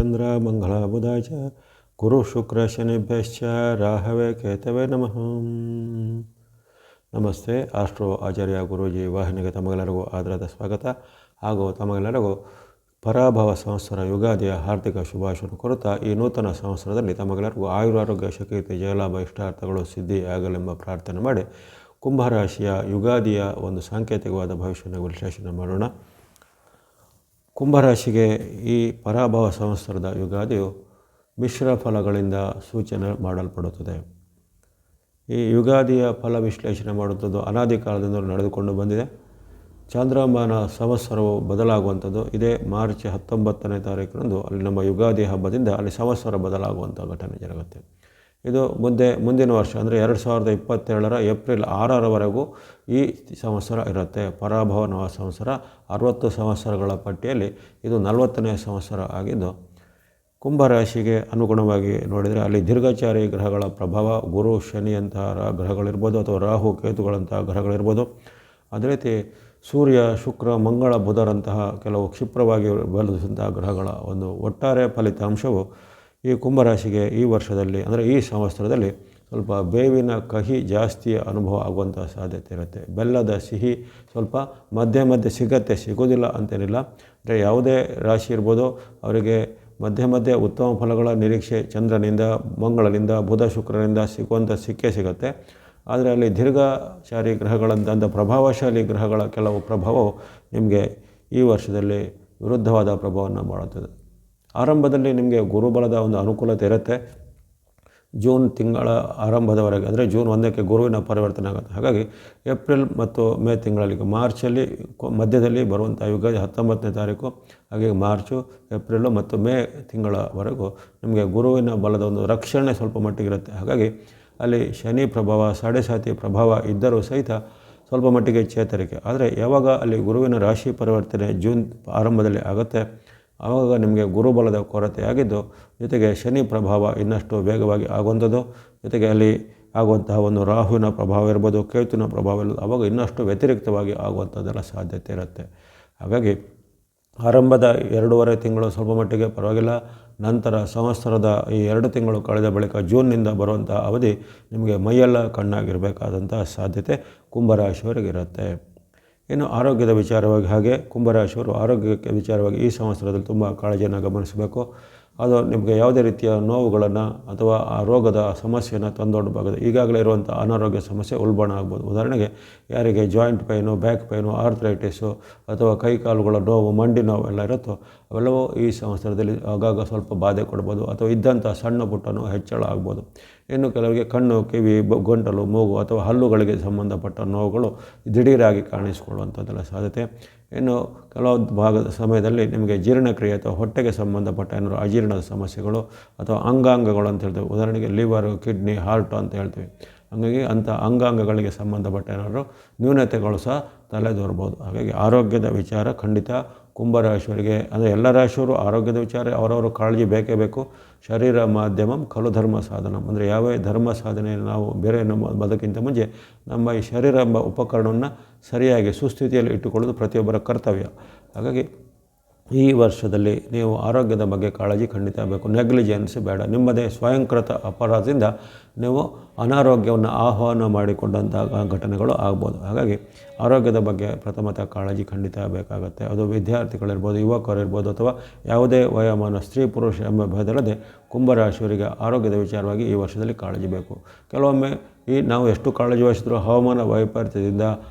ಚಂದ್ರ ಮಂಗಳ ಬುಧ ಚ ಗುರು ಶುಕ್ರ ಶನಿಭ್ಯಶ್ಚ ರಾಹವೇ ಕೇತವೇ ನಮಃ. ನಮಸ್ತೆ. ಆಸ್ಟ್ರೋ ಆಚಾರ್ಯ ಗುರೂಜಿ ವಾಹಿನಿಗೆ ತಮಗೆಲ್ಲರಿಗೂ ಆದರದ ಸ್ವಾಗತ ಹಾಗೂ ತಮಗೆಲ್ಲರಿಗೂ ಪರಾಭವ ಸಂವತ್ಸರ ಯುಗಾದಿಯ ಹಾರ್ದಿಕ ಶುಭಾಶಯವನ್ನು ಕೋರುತ್ತಾ ಈ ನೂತನ ಸಂವತ್ಸರದಲ್ಲಿ ತಮಗೆಲ್ಲರಿಗೂ ಆಯುರಾರೋಗ್ಯ ಶಕೀರ್ತಿ ಜಯಲಾಭ ಇಷ್ಟಾರ್ಥಗಳು ಸಿದ್ಧಿ ಆಗಲೆಂಬ ಪ್ರಾರ್ಥನೆ ಮಾಡಿ ಕುಂಭರಾಶಿಯ ಯುಗಾದಿಯ ಒಂದು ಸಾಂಕೇತಿಕವಾದ ಭವಿಷ್ಯನ ವಿಶ್ಲೇಷಣೆ ಮಾಡೋಣ. ಕುಂಭರಾಶಿಗೆ ಈ ಪರಾಭವ ಸಂವತ್ಸರದ ಯುಗಾದಿಯು ಮಿಶ್ರ ಫಲಗಳಿಂದ ಸೂಚನೆ ಮಾಡಲ್ಪಡುತ್ತದೆ. ಈ ಯುಗಾದಿಯ ಫಲ ವಿಶ್ಲೇಷಣೆ ಮಾಡುವಂಥದ್ದು ಅನಾದಿ ಕಾಲದಿಂದ ನಡೆದುಕೊಂಡು ಬಂದಿದೆ. ಚಾಂದ್ರಮಾನ ಸಂವತ್ಸರವು ಬದಲಾಗುವಂಥದ್ದು ಇದೇ ಮಾರ್ಚ್ 19ನೇ ತಾರೀಕಿನಂದು ಅಲ್ಲಿ ನಮ್ಮ ಯುಗಾದಿ ಹಬ್ಬದಿಂದ ಅಲ್ಲಿ ಸಂವತ್ಸರ ಬದಲಾಗುವಂಥ ಘಟನೆ ಜರುಗುತ್ತೆ. ಇದು ಮುಂದಿನ ವರ್ಷ ಅಂದರೆ 2027ರ ಏಪ್ರಿಲ್ 6ರವರೆಗೂ ಈ ಸಂವತ್ಸರ ಇರುತ್ತೆ. ಪರಾಭವ ನವ ಸಂವತ್ಸರ 60 ಸಂವತ್ಸರಗಳ ಪಟ್ಟಿಯಲ್ಲಿ ಇದು 40ನೇ ಸಂವತ್ಸರ ಆಗಿದ್ದು, ಕುಂಭರಾಶಿಗೆ ಅನುಗುಣವಾಗಿ ನೋಡಿದರೆ ಅಲ್ಲಿ ದೀರ್ಘಚಾರಿ ಗ್ರಹಗಳ ಪ್ರಭಾವ, ಗುರು ಶನಿಯಂತಹ ಗ್ರಹಗಳಿರ್ಬೋದು ಅಥವಾ ರಾಹು ಕೇತುಗಳಂತಹ ಗ್ರಹಗಳಿರ್ಬೋದು. ಅದೇ ರೀತಿ ಸೂರ್ಯ ಶುಕ್ರ ಮಂಗಳ ಬುಧರಂತಹ ಕೆಲವು ಕ್ಷಿಪ್ರವಾಗಿ ಬಲಿಸಿದಂತಹ ಗ್ರಹಗಳ ಒಂದು ಒಟ್ಟಾರೆ ಫಲಿತಾಂಶವು ಈ ಕುಂಭರಾಶಿಗೆ ಈ ವರ್ಷದಲ್ಲಿ ಅಂದರೆ ಈ ಸಂವತ್ಸರದಲ್ಲಿ ಸ್ವಲ್ಪ ಬೇವಿನ ಕಹಿ ಜಾಸ್ತಿಯ ಅನುಭವ ಆಗುವಂಥ ಸಾಧ್ಯತೆ ಇರುತ್ತೆ. ಬೆಲ್ಲದ ಸಿಹಿ ಸ್ವಲ್ಪ ಮಧ್ಯೆ ಮಧ್ಯೆ ಸಿಗೋದಿಲ್ಲ ಅಂತೇನಿಲ್ಲ. ಅಂದರೆ ಯಾವುದೇ ರಾಶಿ ಇರ್ಬೋದು ಅವರಿಗೆ ಮಧ್ಯೆ ಉತ್ತಮ ಫಲಗಳ ನಿರೀಕ್ಷೆ ಚಂದ್ರನಿಂದ ಮಂಗಳನಿಂದ ಬುಧ ಶುಕ್ರನಿಂದ ಸಿಕ್ಕೇ ಸಿಗುತ್ತೆ. ಆದರೆ ಅಲ್ಲಿ ದೀರ್ಘಚಾರಿ ಗ್ರಹಗಳಂತ ಪ್ರಭಾವಶಾಲಿ ಗ್ರಹಗಳ ಕೆಲವು ಪ್ರಭಾವವು ನಿಮಗೆ ಈ ವರ್ಷದಲ್ಲಿ ವಿರುದ್ಧವಾದ ಪ್ರಭಾವವನ್ನು ಮಾಡುತ್ತದೆ. ಆರಂಭದಲ್ಲಿ ನಿಮಗೆ ಗುರುಬಲದ ಒಂದು ಅನುಕೂಲತೆ ಇರುತ್ತೆ. ಜೂನ್ ತಿಂಗಳ ಆರಂಭದವರೆಗೆ ಅಂದರೆ ಜೂನ್ 1ಕ್ಕೆ ಗುರುವಿನ ಪರಿವರ್ತನೆ ಆಗುತ್ತೆ. ಹಾಗಾಗಿ ಏಪ್ರಿಲ್ ಮತ್ತು ಮೇ ತಿಂಗಳಲ್ಲಿ ಮಾರ್ಚಲ್ಲಿ ಮಧ್ಯದಲ್ಲಿ ಬರುವಂಥ ಯುಗಾದಿ 19ನೇ ತಾರೀಕು, ಹಾಗೆ ಮಾರ್ಚು ಏಪ್ರಿಲು ಮತ್ತು ಮೇ ತಿಂಗಳವರೆಗೂ ನಿಮಗೆ ಗುರುವಿನ ಬಲದ ಒಂದು ರಕ್ಷಣೆ ಸ್ವಲ್ಪ ಮಟ್ಟಿಗಿರುತ್ತೆ. ಹಾಗಾಗಿ ಅಲ್ಲಿ ಶನಿ ಪ್ರಭಾವ ಸಾಡೆ ಪ್ರಭಾವ ಇದ್ದರೂ ಸಹಿತ ಸ್ವಲ್ಪ ಮಟ್ಟಿಗೆ ಚೇತರಿಕೆ. ಆದರೆ ಯಾವಾಗ ಅಲ್ಲಿ ಗುರುವಿನ ರಾಶಿ ಪರಿವರ್ತನೆ ಜೂನ್ ಆರಂಭದಲ್ಲಿ ಆಗುತ್ತೆ ಆವಾಗ ನಿಮಗೆ ಗುರುಬಲದ ಕೊರತೆ ಆಗಿದ್ದು, ಜೊತೆಗೆ ಶನಿ ಪ್ರಭಾವ ಇನ್ನಷ್ಟು ವೇಗವಾಗಿ ಆಗುವಂಥದ್ದು, ಜೊತೆಗೆ ಅಲ್ಲಿ ಆಗುವಂತಹ ಒಂದು ರಾಹುವಿನ ಪ್ರಭಾವ ಇರ್ಬೋದು, ಕೇತುವಿನ ಪ್ರಭಾವ ಇರ್ಬೋದು, ಆವಾಗ ಇನ್ನಷ್ಟು ವ್ಯತಿರಿಕ್ತವಾಗಿ ಆಗುವಂಥದ್ದೆಲ್ಲ ಸಾಧ್ಯತೆ ಇರುತ್ತೆ. ಹಾಗಾಗಿ ಆರಂಭದ 2.5 ತಿಂಗಳು ಸ್ವಲ್ಪ ಮಟ್ಟಿಗೆ ಪರವಾಗಿಲ್ಲ. ನಂತರ ಸಂವತ್ಸರದ ಈ 2 ತಿಂಗಳು ಕಳೆದ ಬಳಿಕ ಜೂನ್ನಿಂದ ಬರುವಂಥ ಅವಧಿ ನಿಮಗೆ ಮೈಯೆಲ್ಲ ಕಣ್ಣಾಗಿರಬೇಕಾದಂಥ ಸಾಧ್ಯತೆ ಕುಂಭರಾಶಿಯವರಿಗಿರುತ್ತೆ. ಇನ್ನು ಆರೋಗ್ಯದ ವಿಚಾರವಾಗಿ ಹಾಗೆ ಕುಂಭರಾಶಿಯವರು ಆರೋಗ್ಯಕ್ಕೆ ವಿಚಾರವಾಗಿ ಈ ಸಂವತ್ಸರದಲ್ಲಿ ತುಂಬ ಕಾಳಜಿಯನ್ನು ಗಮನಿಸಬೇಕು. ಅದು ನಿಮಗೆ ಯಾವುದೇ ರೀತಿಯ ನೋವುಗಳನ್ನು ಅಥವಾ ಆ ರೋಗದ ಸಮಸ್ಯೆಯನ್ನು ತಂದೊಡ್ಡಬಾಗದು. ಈಗಾಗಲೇ ಇರುವಂಥ ಅನಾರೋಗ್ಯ ಸಮಸ್ಯೆ ಉಲ್ಬಣ ಆಗ್ಬೋದು. ಉದಾಹರಣೆಗೆ ಯಾರಿಗೆ joint pain, back pain, arthritis ಅಥವಾ ಕೈಕಾಲುಗಳ ನೋವು, ಮಂಡಿ ನೋವು ಎಲ್ಲ ಇರುತ್ತೋ ಅವೆಲ್ಲವೂ ಈ ಸಂವತ್ಸರದಲ್ಲಿ ಆಗಾಗ ಸ್ವಲ್ಪ ಬಾಧೆ ಕೊಡ್ಬೋದು ಅಥವಾ ಇದ್ದಂಥ ಸಣ್ಣ ಪುಟ್ಟ ನೋವು ಹೆಚ್ಚಳ ಆಗ್ಬೋದು. ಇನ್ನು ಕೆಲವರಿಗೆ ಕಣ್ಣು, ಕಿವಿ, ಗಂಟಲು, ಮೂಗು ಅಥವಾ ಹಲ್ಲುಗಳಿಗೆ ಸಂಬಂಧಪಟ್ಟ ನೋವುಗಳು ದಿಢೀರಾಗಿ ಕಾಣಿಸಿಕೊಳ್ಳುವಂಥದ್ದೆಲ್ಲ ಸಾಧ್ಯತೆ. ಇನ್ನು ಕೆಲವು ಭಾಗದ ಸಮಯದಲ್ಲಿ ನಿಮಗೆ ಜೀರ್ಣಕ್ರಿಯೆ ಅಥವಾ ಹೊಟ್ಟೆಗೆ ಸಂಬಂಧಪಟ್ಟ ಏನಾದರೂ ಅಜೀರ್ಣದ ಸಮಸ್ಯೆಗಳು ಅಥವಾ ಅಂಗಾಂಗಗಳು ಅಂತ ಹೇಳ್ತೇವೆ. ಉದಾಹರಣೆಗೆ ಲಿವರು, ಕಿಡ್ನಿ, ಹಾರ್ಟು ಅಂತ ಹೇಳ್ತೀವಿ. ಹಾಗಾಗಿ ಅಂಥ ಅಂಗಾಂಗಗಳಿಗೆ ಸಂಬಂಧಪಟ್ಟ ಏನಾದರೂ ನ್ಯೂನತೆಗಳು ಸಹ ತಲೆದೋರ್ಬೋದು. ಹಾಗಾಗಿ ಆರೋಗ್ಯದ ವಿಚಾರ ಖಂಡಿತ ಕುಂಭರಾಶಿಯವರಿಗೆ ಅಂದರೆ ಎಲ್ಲ ರಾಶಿಯವರು ಆರೋಗ್ಯದ ವಿಚಾರ ಅವರವರು ಕಾಳಜಿ ಬೇಕೇ ಬೇಕು. ಶರೀರ ಮಾಧ್ಯಮಂ ಖಲು ಧರ್ಮ ಸಾಧನ ಅಂದರೆ ಯಾವೇ ಧರ್ಮ ಸಾಧನೆಯನ್ನು ನಾವು ಬೇರೆ ಬದುಕಿಂತ ಮುಂಚೆ ನಮ್ಮ ಈ ಶರೀರ ಎಂಬ ಉಪಕರಣವನ್ನು ಸರಿಯಾಗಿ ಸುಸ್ಥಿತಿಯಲ್ಲಿ ಇಟ್ಟುಕೊಳ್ಳೋದು ಪ್ರತಿಯೊಬ್ಬರ ಕರ್ತವ್ಯ. ಹಾಗಾಗಿ ಈ ವರ್ಷದಲ್ಲಿ ನೀವು ಆರೋಗ್ಯದ ಬಗ್ಗೆ ಕಾಳಜಿ ಖಂಡಿತ ಬೇಕು. ನೆಗ್ಲಿಜೆನ್ಸ್ ಬೇಡ. ನಿಮ್ಮದೇ ಸ್ವಯಂಕೃತ ಅಪರಾಧದಿಂದ ನೀವು ಅನಾರೋಗ್ಯವನ್ನು ಆಹ್ವಾನ ಮಾಡಿಕೊಂಡಂಥ ಘಟನೆಗಳು ಆಗ್ಬೋದು. ಹಾಗಾಗಿ ಆರೋಗ್ಯದ ಬಗ್ಗೆ ಪ್ರಥಮತಃ ಕಾಳಜಿ ಖಂಡಿತ ಬೇಕಾಗುತ್ತೆ. ಅದು ವಿದ್ಯಾರ್ಥಿಗಳಿರ್ಬೋದು, ಯುವಕರಿರ್ಬೋದು ಅಥವಾ ಯಾವುದೇ ವಯೋಮಾನ ಸ್ತ್ರೀ ಪುರುಷ ಎಂಬ ಭೇದಲ್ಲದೆ ಕುಂಭರಾಶಿಯವರಿಗೆ ಆರೋಗ್ಯದ ವಿಚಾರವಾಗಿ ಈ ವರ್ಷದಲ್ಲಿ ಕಾಳಜಿ ಬೇಕು. ಕೆಲವೊಮ್ಮೆ ನಾವು ಎಷ್ಟು ಕಾಳಜಿ ವಹಿಸಿದ್ರೂ ಹವಾಮಾನ ವೈಪರೀತ್ಯದಿಂದ,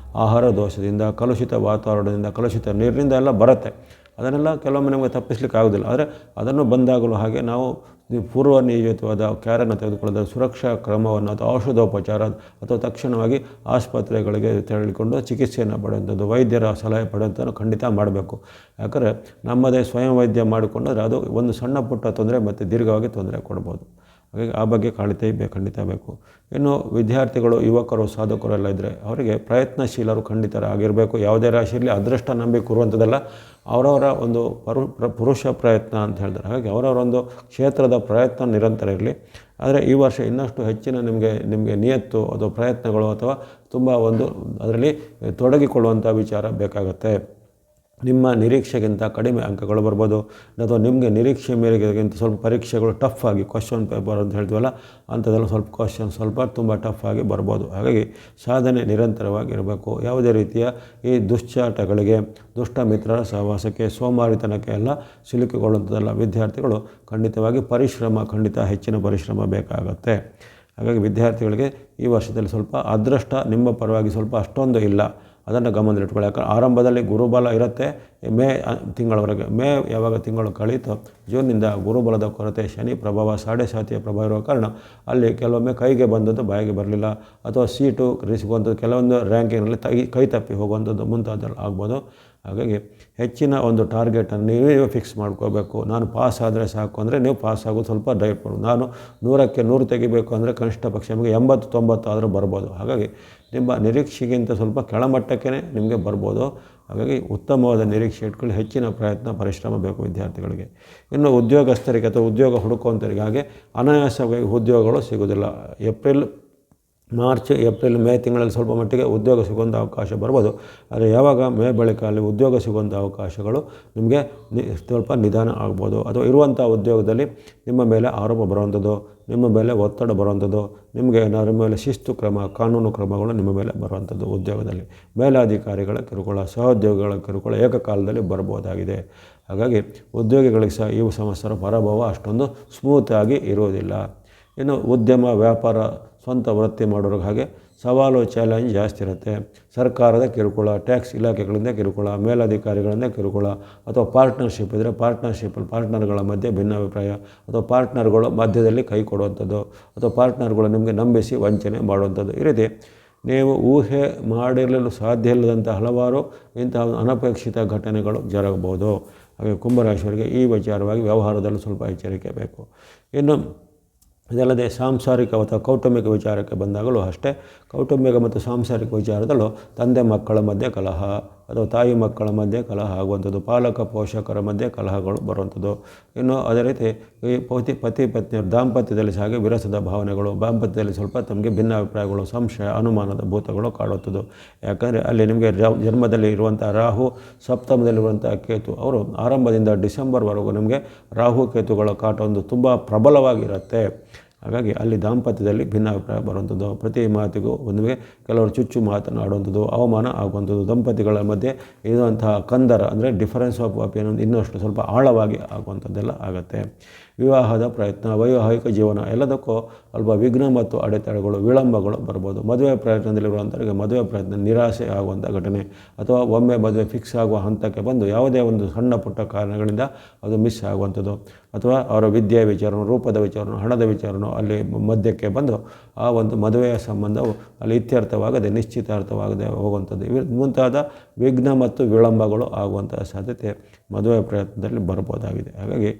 ಆಹಾರ ದೋಷದಿಂದ, ಕಲುಷಿತ ವಾತಾವರಣದಿಂದ, ಕಲುಷಿತ ನೀರಿನಿಂದ ಎಲ್ಲ ಬರುತ್ತೆ. ಅದನ್ನೆಲ್ಲ ಕೆಲವೊಮ್ಮೆ ನಮಗೆ ತಪ್ಪಿಸ್ಲಿಕ್ಕೆ ಆಗೋದಿಲ್ಲ. ಆದರೆ ಅದನ್ನು ಬಂದಾಗಲೂ ಹಾಗೆ ನಾವು ಪೂರ್ವ ನಿಯೋಜಿತವಾದ ಕ್ಯಾರನ್ನು ತೆಗೆದುಕೊಳ್ಳೋದು, ಸುರಕ್ಷಾ ಕ್ರಮವನ್ನು ಅಥವಾ ಔಷಧೋಪಚಾರ ಅಥವಾ ತಕ್ಷಣವಾಗಿ ಆಸ್ಪತ್ರೆಗಳಿಗೆ ತೆರಳಿಕೊಂಡು ಚಿಕಿತ್ಸೆಯನ್ನು ಪಡೆಯುವಂಥದ್ದು, ವೈದ್ಯರ ಸಲಹೆ ಪಡೆಯುವಂಥದ್ದು ಖಂಡಿತ ಮಾಡಬೇಕು. ಯಾಕಂದರೆ ನಮ್ಮದೇ ಸ್ವಯಂ ವೈದ್ಯ ಮಾಡಿಕೊಂಡ್ರೆ ಅದು ಒಂದು ಸಣ್ಣ ಪುಟ್ಟ ತೊಂದರೆ ಮತ್ತು ದೀರ್ಘವಾಗಿ ತೊಂದರೆ ಕೊಡ್ಬೋದು. ಹಾಗಾಗಿ ಆ ಬಗ್ಗೆ ಖಂಡಿತ ಬೇಕು. ಇನ್ನು ವಿದ್ಯಾರ್ಥಿಗಳು, ಯುವಕರು, ಸಾಧಕರು ಎಲ್ಲ ಇದ್ದರೆ ಅವರಿಗೆ ಪ್ರಯತ್ನಶೀಲರು ಖಂಡಿತರಾಗಿರಬೇಕು. ಯಾವುದೇ ರಾಶಿಯಲ್ಲಿ ಅದೃಷ್ಟ ನಂಬಿ ಕೂರುವಂಥದ್ದಲ್ಲ, ಅವರವರ ಒಂದು ಪುರುಷ ಪ್ರಯತ್ನ ಅಂತ ಹೇಳ್ತಾರೆ. ಹಾಗಾಗಿ ಅವರವರೊಂದು ಕ್ಷೇತ್ರದ ಪ್ರಯತ್ನ ನಿರಂತರ ಇರಲಿ. ಆದರೆ ಈ ವರ್ಷ ಇನ್ನಷ್ಟು ಹೆಚ್ಚಿನ ನಿಮಗೆ ನಿಯತ್ತು ಅಥವಾ ಪ್ರಯತ್ನಗಳು ಅಥವಾ ತುಂಬ ಒಂದು ಅದರಲ್ಲಿ ತೊಡಗಿಕೊಳ್ಳುವಂಥ ವಿಚಾರ ಬೇಕಾಗುತ್ತೆ. ನಿಮ್ಮ ನಿರೀಕ್ಷೆಗಿಂತ ಕಡಿಮೆ ಅಂಕಗಳು ಬರ್ಬೋದು, ಅಥವಾ ನಿಮಗೆ ನಿರೀಕ್ಷೆ ಮೇರೆಗಿಂತ ಸ್ವಲ್ಪ ಪರೀಕ್ಷೆಗಳು ಟಫ್ ಆಗಿ ಕ್ವಶನ್ ಪೇಪರ್ ಅಂತ ಹೇಳ್ತೀವಲ್ಲ ಅಂಥದ್ದೆಲ್ಲ ಸ್ವಲ್ಪ ಕ್ವಶನ್ ಸ್ವಲ್ಪ ತುಂಬ ಟಫ್ ಆಗಿ ಬರ್ಬೋದು. ಹಾಗಾಗಿ ಸಾಧನೆ ನಿರಂತರವಾಗಿರಬೇಕು. ಯಾವುದೇ ರೀತಿಯ ಈ ದುಶ್ಚಟಗಳಿಗೆ, ದುಷ್ಟ ಮಿತ್ರರ ಸಹವಾಸಕ್ಕೆ, ಸೋಮಾರಿತನಕ್ಕೆ ಎಲ್ಲ ಸಿಲುಕಿಕೊಳ್ಳುವಂಥದ್ದಲ್ಲ. ವಿದ್ಯಾರ್ಥಿಗಳು ಖಂಡಿತವಾಗಿ ಖಂಡಿತ ಹೆಚ್ಚಿನ ಪರಿಶ್ರಮ ಬೇಕಾಗುತ್ತೆ. ಹಾಗಾಗಿ ವಿದ್ಯಾರ್ಥಿಗಳಿಗೆ ಈ ವರ್ಷದಲ್ಲಿ ಸ್ವಲ್ಪ ಅದೃಷ್ಟ ನಿಮ್ಮ ಪರವಾಗಿ ಸ್ವಲ್ಪ ಅಷ್ಟೊಂದು ಇಲ್ಲ, ಅದನ್ನು ಗಮನದಲ್ಲಿಟ್ಕೊಳ್ಳಿ. ಯಾಕಂದರೆ ಆರಂಭದಲ್ಲಿ ಗುರುಬಲ ಇರುತ್ತೆ ಮೇ ತಿಂಗಳವರೆಗೆ. ಯಾವಾಗ ತಿಂಗಳು ಕಳೀತೋ ಜೂನ್ನಿಂದ ಗುರುಬಲದ ಕೊರತೆ, ಶನಿ ಪ್ರಭಾವ, ಸಾಡೆ ಸಾತಿಯ ಪ್ರಭಾವ ಇರುವ ಕಾರಣ ಅಲ್ಲಿ ಕೆಲವೊಮ್ಮೆ ಕೈಗೆ ಬಂದದ್ದು ಬಾಯಿಗೆ ಬರಲಿಲ್ಲ, ಅಥವಾ ಸೀಟು ಸಿಗುವಂಥದ್ದು ಕೆಲವೊಂದು ರ್ಯಾಂಕಿನಲ್ಲಿ ಕೈ ತಪ್ಪಿ ಹೋಗುವಂಥದ್ದು ಮುಂತಾದೆಲ್ಲ ಆಗ್ಬೋದು. ಹಾಗಾಗಿ ಹೆಚ್ಚಿನ ಒಂದು ಟಾರ್ಗೆಟನ್ನು ನೀವೇ ಫಿಕ್ಸ್ ಮಾಡ್ಕೋಬೇಕು. ನಾನು ಪಾಸ್ ಆದರೆ ಸಾಕು ಅಂದರೆ ನೀವು ಪಾಸ್ ಆಗೋದು ಸ್ವಲ್ಪ ಡೈಟ್ ಮಾಡು. ನಾನು 100ಕ್ಕೆ 100 ತೆಗಿಬೇಕು ಅಂದರೆ ಕನಿಷ್ಠ ಪಕ್ಷ ನಿಮಗೆ 80-90 ಆದರೂ ಬರ್ಬೋದು. ಹಾಗಾಗಿ ನಿಮ್ಮ ನಿರೀಕ್ಷೆಗಿಂತ ಸ್ವಲ್ಪ ಕೆಳಮಟ್ಟಕ್ಕೆ ನಿಮಗೆ ಬರ್ಬೋದು. ಹಾಗಾಗಿ ಉತ್ತಮವಾದ ನಿರೀಕ್ಷೆ ಇಟ್ಕೊಳ್ಳಿ. ಹೆಚ್ಚಿನ ಪ್ರಯತ್ನ ಪರಿಶ್ರಮ ಬೇಕು ವಿದ್ಯಾರ್ಥಿಗಳಿಗೆ. ಇನ್ನು ಉದ್ಯೋಗಸ್ಥರಿಗೆ ಅಥವಾ ಉದ್ಯೋಗ ಹುಡುಕುವಂಥವ್ರಿಗೆ ಹಾಗೆ ಅನಾಯಾಸವಾಗಿ ಉದ್ಯೋಗಗಳು ಸಿಗೋದಿಲ್ಲ. ಮಾರ್ಚ್, ಏಪ್ರಿಲ್, ಮೇ ತಿಂಗಳಲ್ಲಿ ಸ್ವಲ್ಪ ಮಟ್ಟಿಗೆ ಉದ್ಯೋಗ ಸಿಗುವಂಥ ಅವಕಾಶ ಬರ್ಬೋದು. ಆದರೆ ಯಾವಾಗ ಮೇ ಬಳಿಕ ಅಲ್ಲಿ ಉದ್ಯೋಗ ಸಿಗುವಂಥ ಅವಕಾಶಗಳು ನಿಮಗೆ ಸ್ವಲ್ಪ ನಿಧಾನ ಆಗ್ಬೋದು. ಅಥವಾ ಇರುವಂಥ ಉದ್ಯೋಗದಲ್ಲಿ ನಿಮ್ಮ ಮೇಲೆ ಆರೋಪ ಬರುವಂಥದ್ದು, ನಿಮ್ಮ ಮೇಲೆ ಒತ್ತಡ ಬರುವಂಥದ್ದು, ನಿಮಗೆ ನಿಮ್ಮ ಮೇಲೆ ಶಿಸ್ತು ಕ್ರಮ, ಕಾನೂನು ಕ್ರಮಗಳು ನಿಮ್ಮ ಮೇಲೆ ಬರುವಂಥದ್ದು ಉದ್ಯೋಗದಲ್ಲಿ. ಮೇಲಾಧಿಕಾರಿಗಳ ಕಿರುಕುಳ, ಸಹೋದ್ಯೋಗಿಗಳ ಕಿರುಕುಳ ಏಕಕಾಲದಲ್ಲಿ ಬರ್ಬೋದಾಗಿದೆ. ಹಾಗಾಗಿ ಉದ್ಯೋಗಿಗಳಿಗೆ ಸಹ ಈ ಸಂವತ್ಸರ ಪರಾಭವ ಅಷ್ಟೊಂದು ಸ್ಮೂತಾಗಿ ಇರುವುದಿಲ್ಲ. ಇನ್ನು ಉದ್ಯಮ, ವ್ಯಾಪಾರ, ಸ್ವಂತ ವೃತ್ತಿ ಮಾಡೋರಿಗೆ ಹಾಗೆ ಸವಾಲು, ಚಾಲೆಂಜ್ ಜಾಸ್ತಿ ಇರುತ್ತೆ. ಸರ್ಕಾರದ ಕಿರುಕುಳ, ಟ್ಯಾಕ್ಸ್ ಇಲಾಖೆಗಳಿಂದ ಕಿರುಕುಳ, ಮೇಲಧಿಕಾರಿಗಳಿಂದ ಕಿರುಕುಳ, ಅಥವಾ ಪಾರ್ಟ್ನರ್ಶಿಪ್ ಇದ್ದರೆ ಪಾರ್ಟ್ನರ್ಗಳ ಮಧ್ಯೆ ಭಿನ್ನಾಭಿಪ್ರಾಯ, ಅಥವಾ ಪಾರ್ಟ್ನರ್ಗಳು ಮಧ್ಯದಲ್ಲಿ ಕೈ ಕೊಡುವಂಥದ್ದು, ಅಥವಾ ಪಾರ್ಟ್ನರ್ಗಳು ನಿಮಗೆ ನಂಬಿಸಿ ವಂಚನೆ ಮಾಡುವಂಥದ್ದು. ಈ ರೀತಿ ನೀವು ಊಹೆ ಮಾಡಿರಲು ಸಾಧ್ಯ ಇಲ್ಲದಂಥ ಹಲವಾರು ಇಂತಹ ಅನಪೇಕ್ಷಿತ ಘಟನೆಗಳು ಜರಗಬಹುದು. ಹಾಗೆ ಕುಂಭರಾಶಿಯವರಿಗೆ ಈ ವಿಚಾರವಾಗಿ ವ್ಯವಹಾರದಲ್ಲೂ ಸ್ವಲ್ಪ ಎಚ್ಚರಿಕೆ ಬೇಕು. ಇನ್ನು ಇದಲ್ಲದೆ ಸಾಂಸಾರಿಕ ಅಥವಾ ಕೌಟುಂಬಿಕ ವಿಚಾರಕ್ಕೆ ಬಂದಾಗಲೂ ಅಷ್ಟೇ, ಕೌಟುಂಬಿಕ ಮತ್ತು ಸಾಂಸಾರಿಕ ವಿಚಾರದಲ್ಲೂ ತಂದೆ ಮಕ್ಕಳ ಮಧ್ಯೆ ಕಲಹ, ಅಥವಾ ತಾಯಿ ಮಕ್ಕಳ ಮಧ್ಯೆ ಕಲಹ ಆಗುವಂಥದ್ದು, ಪಾಲಕ ಪೋಷಕರ ಮಧ್ಯೆ ಕಲಹಗಳು ಬರುವಂಥದ್ದು. ಇನ್ನು ಅದೇ ರೀತಿ ಈ ಪತಿ ಪತ್ನಿಯರು ದಾಂಪತ್ಯದಲ್ಲಿ ಸಹ ವಿರಸದ ಭಾವನೆಗಳು, ದಾಂಪತ್ಯದಲ್ಲಿ ಸ್ವಲ್ಪ ತಮಗೆ ಭಿನ್ನಾಭಿಪ್ರಾಯಗಳು, ಸಂಶಯ, ಅನುಮಾನದ ಭೂತಗಳು ಕಾಡುವಂಥದ್ದು. ಯಾಕಂದರೆ ಅಲ್ಲಿ ನಿಮಗೆ ಜನ್ಮದಲ್ಲಿ ಇರುವಂಥ ರಾಹು, ಸಪ್ತಮದಲ್ಲಿರುವಂಥ ಕೇತು, ಅವರು ಆರಂಭದಿಂದ ಡಿಸೆಂಬರ್ವರೆಗೂ ನಿಮಗೆ ರಾಹು ಕೇತುಗಳ ಕಾಟ ಒಂದು ತುಂಬ ಪ್ರಬಲವಾಗಿರುತ್ತೆ. ಹಾಗಾಗಿ ಅಲ್ಲಿ ದಾಂಪತ್ಯದಲ್ಲಿ ಭಿನ್ನಾಭಿಪ್ರಾಯ ಬರುವಂಥದ್ದು, ಪ್ರತಿ ಮಾತಿಗೂ ನಿಮಗೆ ಕೆಲವರು ಚುಚ್ಚು ಮಾತನಾಡುವಂಥದ್ದು, ಅವಮಾನ ಆಗುವಂಥದ್ದು, ದಂಪತಿಗಳ ಮಧ್ಯೆ ಇರುವಂತಹ ಕಂದರ ಅಂದರೆ ಡಿಫರೆನ್ಸ್ ಆಫ್ ಒಪಿನಿಯನ್ ಇನ್ನಷ್ಟು ಸ್ವಲ್ಪ ಆಳವಾಗಿ ಆಗುವಂಥದ್ದೆಲ್ಲ ಆಗುತ್ತೆ. ವಿವಾಹದ ಪ್ರಯತ್ನ, ವೈವಾಹಿಕ ಜೀವನ ಎಲ್ಲದಕ್ಕೂ ಸ್ವಲ್ಪ ವಿಘ್ನ ಮತ್ತು ಅಡೆತಡೆಗಳು, ವಿಳಂಬಗಳು ಬರ್ಬೋದು. ಮದುವೆ ಪ್ರಯತ್ನದಲ್ಲಿರುವಂಥವರಿಗೆ ಮದುವೆ ಪ್ರಯತ್ನ ನಿರಾಸೆ ಆಗುವಂಥ ಘಟನೆ, ಅಥವಾ ಒಮ್ಮೆ ಮದುವೆ ಫಿಕ್ಸ್ ಆಗುವ ಹಂತಕ್ಕೆ ಬಂದು ಯಾವುದೇ ಒಂದು ಸಣ್ಣ ಪುಟ್ಟ ಕಾರಣಗಳಿಂದ ಅದು ಮಿಸ್ ಆಗುವಂಥದ್ದು, ಅಥವಾ ಅವರ ವಿದ್ಯೆ ವಿಚಾರನೋ, ರೂಪದ ವಿಚಾರನೋ, ಹಣದ ವಿಚಾರನೋ ಅಲ್ಲಿ ಮಧ್ಯಕ್ಕೆ ಬಂದು ಆ ಒಂದು ಮದುವೆಯ ಸಂಬಂಧವು ಅಲ್ಲಿ ಇತ್ಯರ್ಥವಾಗದೆ, ನಿಶ್ಚಿತಾರ್ಥವಾಗದೆ ಹೋಗುವಂಥದ್ದು. ಮುಂತಾದ ವಿಘ್ನ ಮತ್ತು ವಿಳಂಬಗಳು ಆಗುವಂಥ ಸಾಧ್ಯತೆ ಮದುವೆ ಪ್ರಯತ್ನದಲ್ಲಿ ಬರ್ಬೋದಾಗಿದೆ. ಹಾಗಾಗಿ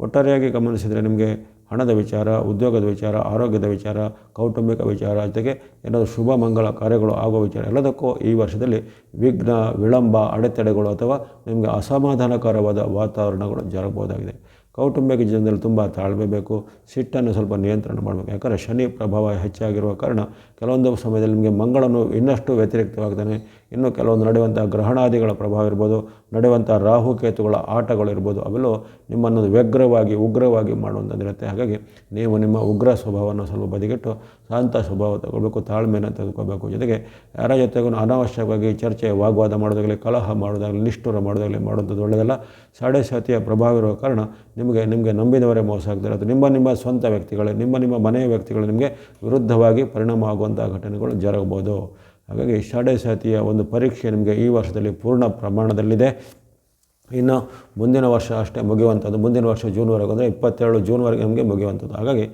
ಒಟ್ಟಾರೆಯಾಗಿ ಗಮನಿಸಿದರೆ ನಿಮಗೆ ಹಣದ ವಿಚಾರ, ಉದ್ಯೋಗದ ವಿಚಾರ, ಆರೋಗ್ಯದ ವಿಚಾರ, ಕೌಟುಂಬಿಕ ವಿಚಾರ, ಜೊತೆಗೆ ಏನಾದರೂ ಶುಭ ಮಂಗಳ ಕಾರ್ಯಗಳು ಆಗುವ ವಿಚಾರ ಎಲ್ಲದಕ್ಕೂ ಈ ವರ್ಷದಲ್ಲಿ ವಿಘ್ನ, ವಿಳಂಬ, ಅಡೆತಡೆಗಳು ಅಥವಾ ನಿಮಗೆ ಅಸಮಾಧಾನಕರವಾದ ವಾತಾವರಣಗಳು ಜರಗಬಹುದಾಗಿದೆ. ಕೌಟುಂಬಿಕ ಜೀವನದಲ್ಲಿ ತುಂಬ ತಾಳ್ಮೆ ಬೇಕು, ಸಿಟ್ಟನ್ನು ಸ್ವಲ್ಪ ನಿಯಂತ್ರಣ ಮಾಡಬೇಕು. ಯಾಕಂದರೆ ಶನಿ ಪ್ರಭಾವ ಹೆಚ್ಚಾಗಿರುವ ಕಾರಣ ಕೆಲವೊಂದು ಸಮಯದಲ್ಲಿ ನಿಮಗೆ ಮಂಗಳನು ಇನ್ನಷ್ಟು ವ್ಯತಿರಿಕ್ತವಾಗ್ತಾನೆ. ಇನ್ನು ಕೆಲವೊಂದು ನಡೆಯುವಂಥ ಗ್ರಹಣಾದಿಗಳ ಪ್ರಭಾವ ಇರ್ಬೋದು, ನಡೆಯುವಂಥ ರಾಹುಕೇತುಗಳ ಆಟಗಳಿರ್ಬೋದು, ಅವೆಲ್ಲೂ ನಿಮ್ಮನ್ನು ವ್ಯಗ್ರವಾಗಿ, ಉಗ್ರವಾಗಿ ಮಾಡುವಂಥದ್ದಿರುತ್ತೆ. ಹಾಗಾಗಿ ನೀವು ನಿಮ್ಮ ಉಗ್ರ ಸ್ವಭಾವವನ್ನು ಸ್ವಲ್ಪ ಬದಿಗಿಟ್ಟು ಶಾಂತ ಸ್ವಭಾವ ತಗೊಳ್ಬೇಕು, ತಾಳ್ಮೆಯನ್ನು ತೆಗೆದುಕೋಬೇಕು. ಜೊತೆಗೆ ಯಾರ ಜೊತೆಗೂ ಅನಾವಶ್ಯಕವಾಗಿ ಚರ್ಚೆ, ವಾಗ್ವಾದ ಮಾಡೋದಾಗಲಿ, ಕಲಹ ಮಾಡೋದಾಗಲಿ, ನಿಷ್ಠುರ ಮಾಡೋದಾಗಲಿ ಮಾಡುವಂಥದ್ದು ಒಳ್ಳೆಯದಲ್ಲ. ಸಾಡೆ ಸಾತಿಯ ಪ್ರಭಾವ ಇರುವ ಕಾರಣ ನಿಮಗೆ ನಂಬಿದವರೇ ಮೋಸ ಆಗ್ತಾರೆ, ಅಥವಾ ನಿಮ್ಮ ಸ್ವಂತ ವ್ಯಕ್ತಿಗಳೇ, ನಿಮ್ಮ ಮನೆಯ ವ್ಯಕ್ತಿಗಳು ನಿಮಗೆ ವಿರುದ್ಧವಾಗಿ ಪರಿಣಾಮ ಆಗುವಂಥ ಘಟನೆಗಳು ಜರಗಬಹುದು. ಹಾಗಾಗಿ ಸಾಡೆ ಸಾತಿಯ ಒಂದು ಪರೀಕ್ಷೆ ನಿಮಗೆ ಈ ವರ್ಷದಲ್ಲಿ ಪೂರ್ಣ ಪ್ರಮಾಣದಲ್ಲಿದೆ. ಇನ್ನು ಮುಂದಿನ ವರ್ಷ ಅಷ್ಟೇ ಮುಗಿಯುವಂಥದ್ದು. ಮುಂದಿನ ವರ್ಷ ಜೂನ್ವರೆಗೆ ಅಂದರೆ 27 ಜೂನ್ವರೆಗೆ ನಮಗೆ ಮುಗಿಯುವಂಥದ್ದು. ಹಾಗಾಗಿ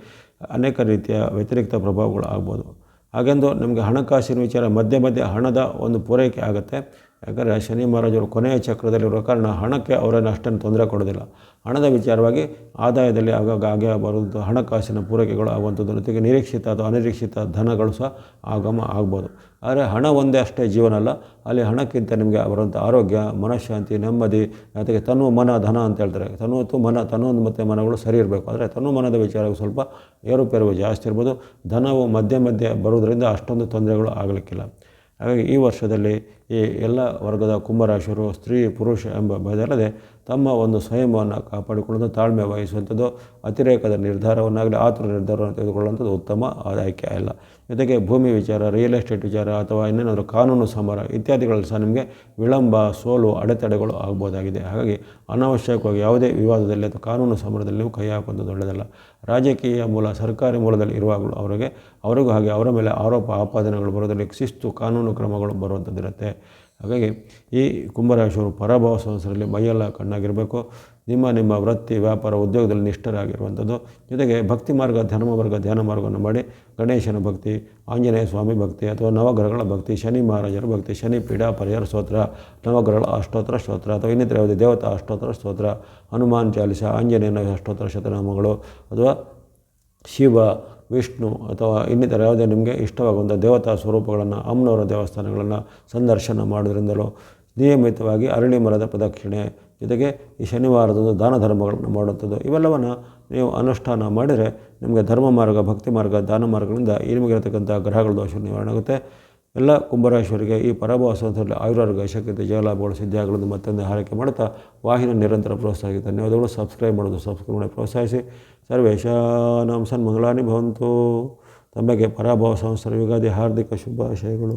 ಅನೇಕ ರೀತಿಯ ವ್ಯತಿರಿಕ್ತ ಪ್ರಭಾವಗಳು ಆಗ್ಬೋದು. ಹಾಗೆಂದು ನಮಗೆ ಹಣಕಾಸಿನ ವಿಚಾರ ಮಧ್ಯೆ ಹಣದ ಒಂದು ಪೂರೈಕೆ ಆಗುತ್ತೆ. ಯಾಕಂದರೆ ಶನಿ ಮಹಾರಾಜರು ಕೊನೆಯ ಚಕ್ರದಲ್ಲಿರುವ ಕಾರಣ ಹಣಕ್ಕೆ ಅವರನ್ನು ಅಷ್ಟೊಂದು ತೊಂದರೆ ಕೊಡೋದಿಲ್ಲ. ಹಣದ ವಿಚಾರವಾಗಿ ಆದಾಯದಲ್ಲಿ ಆಗಾಗ ಆಗೇ ಬರುವಂಥ ಹಣಕಾಸಿನ ಪೂರೈಕೆಗಳು ಆಗುವಂಥದ್ದು, ಜೊತೆಗೆ ನಿರೀಕ್ಷಿತ ಅಥವಾ ಅನಿರೀಕ್ಷಿತ ಧನಗಳು ಸಹ ಆಗಮ ಆಗ್ಬೋದು. ಆದರೆ ಹಣ ಒಂದೇ ಅಷ್ಟೇ ಜೀವನ ಅಲ್ಲ, ಅಲ್ಲಿ ಹಣಕ್ಕಿಂತ ನಿಮಗೆ ಬರುವಂಥ ಆರೋಗ್ಯ, ಮನಃಶಾಂತಿ, ನೆಮ್ಮದಿ, ಜೊತೆಗೆ ತನು ಮನ ಧನ ಅಂತ ಹೇಳ್ತಾರೆ. ತನು ಮತ್ತು ಮನಗಳು ಸರಿ ಇರಬೇಕು. ಆದರೆ ತನು ಮನದ ವಿಚಾರವು ಸ್ವಲ್ಪ ಏರುಪೇರು ಜಾಸ್ತಿ ಇರ್ಬೋದು. ಧನವು ಮಧ್ಯೆ ಬರುವುದರಿಂದ ಅಷ್ಟೊಂದು ತೊಂದರೆಗಳು ಆಗಲಿಕ್ಕಿಲ್ಲ. ಹಾಗಾಗಿ ಈ ವರ್ಷದಲ್ಲಿ ಈ ಎಲ್ಲ ವರ್ಗದ ಕುಂಭರಾಶಿಯವರು ಸ್ತ್ರೀ ಪುರುಷ ಎಂಬ ಭೇದಲ್ಲದೆ ತಮ್ಮ ಒಂದು ಸಂಯಮವನ್ನು ಕಾಪಾಡಿಕೊಳ್ಳೋದು, ತಾಳ್ಮೆ ವಹಿಸುವಂಥದ್ದು, ಅತಿರೇಕದ ನಿರ್ಧಾರವನ್ನಾಗಲಿ ಆತುರ ನಿರ್ಧಾರವನ್ನು ತೆಗೆದುಕೊಳ್ಳುವಂಥದ್ದು ಉತ್ತಮ ಆಯ್ಕೆ ಅಲ್ಲ. ಜೊತೆಗೆ ಭೂಮಿ ವಿಚಾರ, ರಿಯಲ್ ಎಸ್ಟೇಟ್ ವಿಚಾರ ಅಥವಾ ಇನ್ನೇನಾದರೂ ಕಾನೂನು ಸಮರ ಇತ್ಯಾದಿಗಳಲ್ಲಿ ಸಹ ನಿಮಗೆ ವಿಳಂಬ, ಸೋಲು, ಅಡೆತಡೆಗಳು ಆಗ್ಬೋದಾಗಿದೆ. ಹಾಗಾಗಿ ಅನಾವಶ್ಯಕವಾಗಿ ಯಾವುದೇ ವಿವಾದದಲ್ಲಿ ಅಥವಾ ಕಾನೂನು ಸಮರದಲ್ಲಿ ನೀವು ಕೈ ಹಾಕುವಂಥದ್ದು ಒಳ್ಳೆಯದಲ್ಲ. ರಾಜಕೀಯ ಮೂಲ, ಸರ್ಕಾರಿ ಮೂಲದಲ್ಲಿ ಇರುವಾಗಲೂ ಅವರಿಗೂ ಹಾಗೆ ಅವರ ಮೇಲೆ ಆರೋಪ ಆಪಾದನೆಗಳು ಬರೋದರಲ್ಲಿ ಶಿಸ್ತು, ಕಾನೂನು ಕ್ರಮಗಳು ಬರುವಂಥದ್ದಿರುತ್ತೆ. ಹಾಗಾಗಿ ಈ ಕುಂಭರಾಶಿಯವರು ಪರಾಭವ ಸಂವತ್ಸರದಲ್ಲಿ ಮೈಯೆಲ್ಲ ಕಣ್ಣಾಗಿರಬೇಕು. ನಿಮ್ಮ ವೃತ್ತಿ, ವ್ಯಾಪಾರ, ಉದ್ಯೋಗದಲ್ಲಿ ನಿಷ್ಠರಾಗಿರುವಂಥದ್ದು. ಜೊತೆಗೆ ಭಕ್ತಿ ಮಾರ್ಗ, ಧರ್ಮ ಮಾರ್ಗ, ಧ್ಯಾನ ಮಾರ್ಗವನ್ನು ಮಾಡಿ ಗಣೇಶನ ಭಕ್ತಿ, ಆಂಜನೇಯ ಸ್ವಾಮಿ ಭಕ್ತಿ ಅಥವಾ ನವಗ್ರಹಗಳ ಭಕ್ತಿ, ಶನಿ ಮಹಾರಾಜರ ಭಕ್ತಿ, ಶನಿ ಪೀಡಾ ಪರಿಹಾರ ಸ್ತೋತ್ರ, ನವಗ್ರಹಗಳ ಅಷ್ಟೋತ್ತರ ಸ್ತೋತ್ರ ಅಥವಾ ಇನ್ನಿತರ ಯಾವುದೇ ದೇವತಾ ಅಷ್ಟೋತ್ತರ ಸ್ತೋತ್ರ, ಹನುಮಾನ್ ಚಾಲಿಸ, ಆಂಜನೇಯನ ಅಷ್ಟೋತ್ತರ ಶತನಾಮಗಳು ಅಥವಾ ಶಿವ, ವಿಷ್ಣು ಅಥವಾ ಇನ್ನಿತರ ಯಾವುದೇ ನಿಮಗೆ ಇಷ್ಟವಾಗುವಂಥ ದೇವತಾ ಸ್ವರೂಪಗಳನ್ನು, ಅಮ್ಮನವರ ದೇವಸ್ಥಾನಗಳನ್ನು ಸಂದರ್ಶನ ಮಾಡೋದ್ರಿಂದಲೂ, ನಿಯಮಿತವಾಗಿ ಅರಳಿ ಮರದ ಪ್ರದಕ್ಷಿಣೆ, ಜೊತೆಗೆ ಈ ಶನಿವಾರದಂದು ದಾನ ಧರ್ಮಗಳನ್ನು ಮಾಡುವಂಥದ್ದು, ಇವೆಲ್ಲವನ್ನು ನೀವು ಅನುಷ್ಠಾನ ಮಾಡಿದರೆ ನಿಮಗೆ ಧರ್ಮ ಮಾರ್ಗ, ಭಕ್ತಿ ಮಾರ್ಗ, ದಾನ ಮಾರ್ಗಗಳಿಂದ ಈ ನಿಮಗಿರತಕ್ಕಂಥ ಗ್ರಹಗಳ ದೋಷ ನಿವಾರಣೆ ಆಗುತ್ತೆ. ಎಲ್ಲ ಕುಂಭರಾಶಿಯವರಿಗೆ ಈ ಪರಾಭವ ಸಂವತ್ಸರದಲ್ಲಿ ಆಯುರಾರೋಗ್ಯ, ಐಶ್ವರ್ಯತೆ, ಜಯಲಾಭಗಳು ಸಿದ್ಧಿಯಾಗಲು ಮತ್ತೊಂದು ಹಾರೈಕೆ ಮಾಡುತ್ತಾ ವಾಹಿನಿ ನಿರಂತರ ಪ್ರೋತ್ಸಾಹಿಸಿ ಧನ್ಯವಾದಗಳು. ಸಬ್ಸ್ಕ್ರೈಬ್ ಮಾಡಿ ಪ್ರೋತ್ಸಾಹಿಸಿ. ಸರ್ವೇಷಾಂ ಸನ್ಮಂಗಲಾನಿ ಭವಂತು. ತಮಗೆ ಪರಾಭವ ಸಂವತ್ಸರ ಯುಗಾದಿ ಹಾರ್ದಿಕ ಶುಭಾಶಯಗಳು.